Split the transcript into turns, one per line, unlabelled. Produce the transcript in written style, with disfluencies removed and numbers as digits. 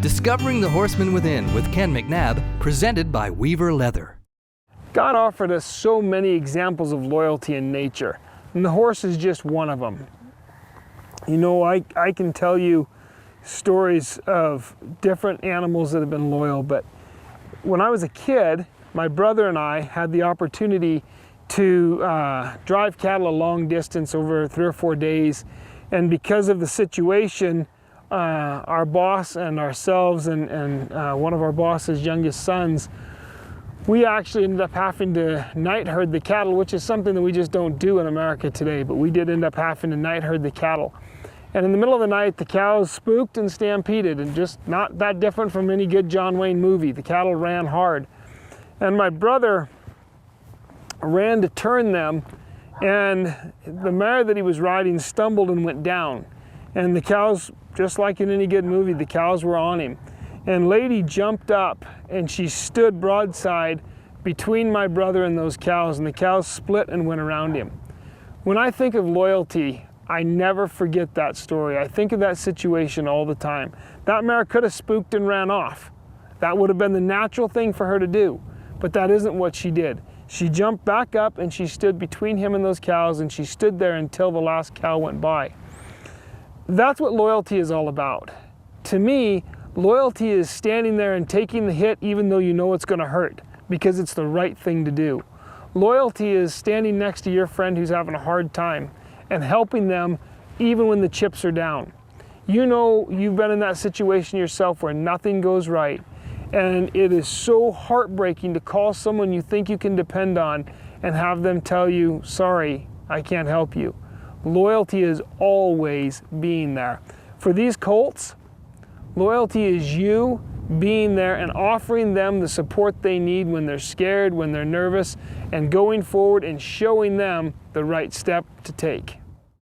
Discovering the Horseman Within with Ken McNabb, presented by Weaver Leather.
God offered us so many examples of loyalty in nature, and the horse is just one of them. You know, I can tell you stories of different animals that have been loyal, but when I was a kid, my brother and I had the opportunity to drive cattle a long distance over 3 or 4 days, and because of the situation, our boss and ourselves and one of our boss's youngest sons, we actually ended up having to night herd the cattle, which is something that we just don't do in America today, but we did end up having to night herd the cattle. And in the middle of the night, the cows spooked and stampeded, and just not that different from any good John Wayne movie. The cattle ran hard. And my brother ran to turn them, and the mare that he was riding stumbled and went down. And the cows, just like in any good movie, the cows were on him. And Lady jumped up and she stood broadside between my brother and those cows, and the cows split and went around him. When I think of loyalty, I never forget that story. I think of that situation all the time. That mare could have spooked and ran off. That would have been the natural thing for her to do, but that isn't what she did. She jumped back up and she stood between him and those cows, and she stood there until the last cow went by. That's what loyalty is all about. To me, loyalty is standing there and taking the hit even though you know it's going to hurt, because it's the right thing to do. Loyalty is standing next to your friend who's having a hard time and helping them even when the chips are down. You know, you've been in that situation yourself where nothing goes right, and it is so heartbreaking to call someone you think you can depend on and have them tell you, sorry, I can't help you. Loyalty is always being there. For these colts, loyalty is you being there and offering them the support they need when they're scared, when they're nervous, and going forward and showing them the right step to take.